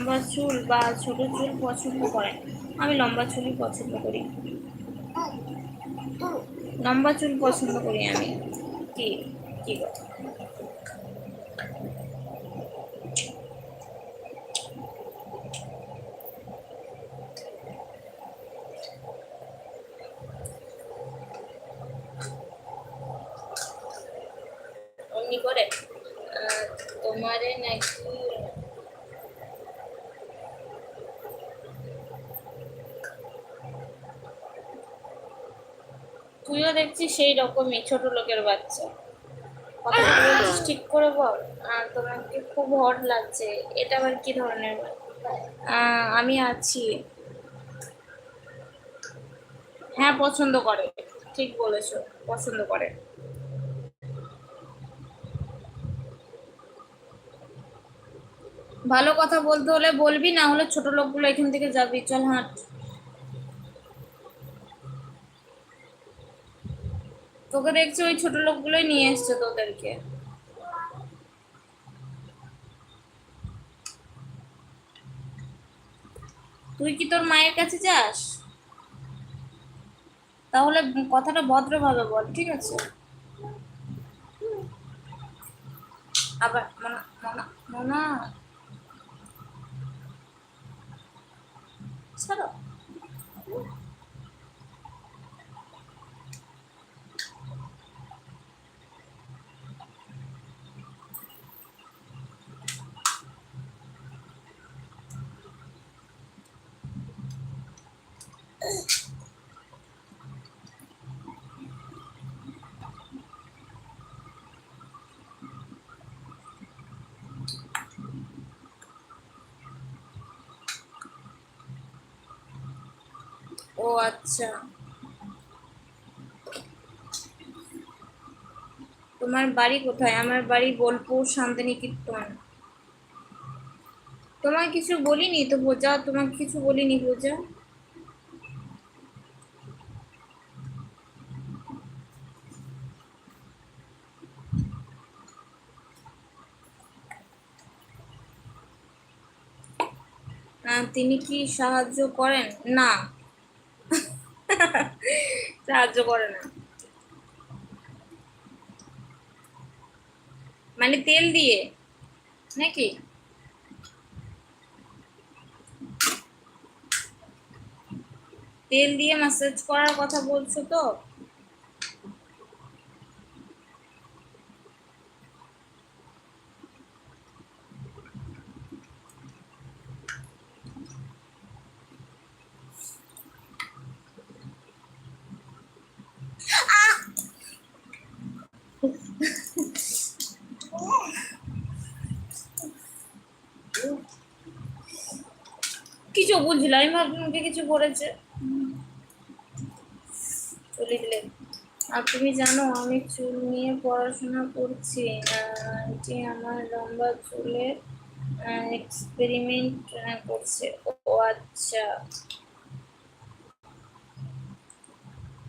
লম্বা চুল বা ছোট চুল পছন্দ করেন? আমি লম্বা চুলই পছন্দ করি, লম্বা চুল পছন্দ করি আমি। কি কি কথা? অমনি করে তোমারে নাকি? তুইও দেখছি সেই রকমই ছোট লোকের বাচ্চা, কথাটা বলছিস ঠিক করে বল। তোমাকে খুব হট লাগছে, এটা আবার কি ধরনের? আমি আছি। হ্যাঁ পছন্দ করে, ঠিক বলেছো, পছন্দ করে। ভালো কথা বলতে হলে বলবি, না হলে ছোট লোকগুলো এখান থেকে যাবি, চল হাঁট। তোকে দেখছি ওই ছোট লোকগুলোই নিয়ে এসছে তোদেরকে। তুই কি তোর মায়ের কাছে যাস? তাহলে কথাটা ভদ্রভাবে বল, ঠিক আছে? আবার মনা মনা মনা, ছাড়ো। ও আচ্ছা, তোমার বাড়ি কোথায়? আমার বাড়ি বোলপুর শান্তিনিকেতন। তোমায় কিছু বলিনি তো পূজা, তোমাকে কিছু বলিনি পূজা। তিনি কি সাহায্য করেন? না, সাহায্য করে না। মানে তেল দিয়ে নাকি? তেল দিয়ে ম্যাসাজ করার কথা বলছো তো? কিছু বুঝলাম, আমি ভাবলাম ওকে কিছু করেছে, চলে দিলে। আর তুমি জানো আমি চুল নিয়ে পড়াশোনা করছি, এটি আমার লম্বা চুলের এক্সপেরিমেন্ট করছে। ও আচ্ছা,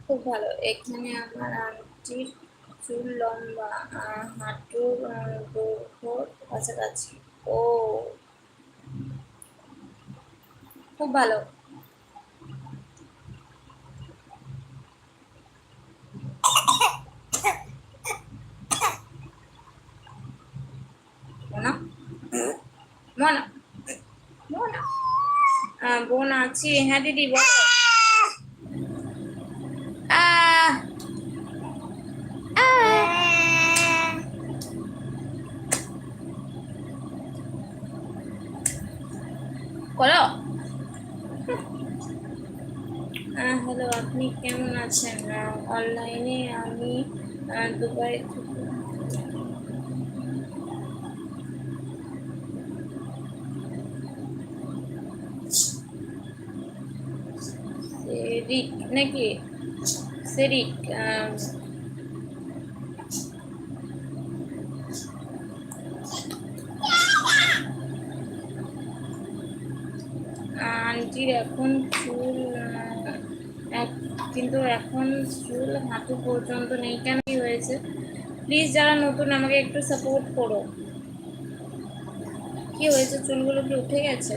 খুব ভালো। এখানে আমার আন্টির চুল লম্বা, হাঁটুর দৈর্ঘ্যর কাছাকাছি। ও, খুব ভালো। মনা মনা মনা, বোন আছি, হ্যাঁ দিদি বলো। আহ আহ, বলো। হ্যালো, আপনি কেমন আছেন? অনলাইনে আমি দুবাই থেকে। সেরিক নাকি? সেরিক, আন্টির এখন চুল কিন্তু এখন চুল হাঁটু পর্যন্ত নেই, কেন কি হয়েছে? প্লিজ যারা নতুন আমাকে একটু সাপোর্ট করো। কি হয়েছে, চুলগুলো কি উঠে গেছে?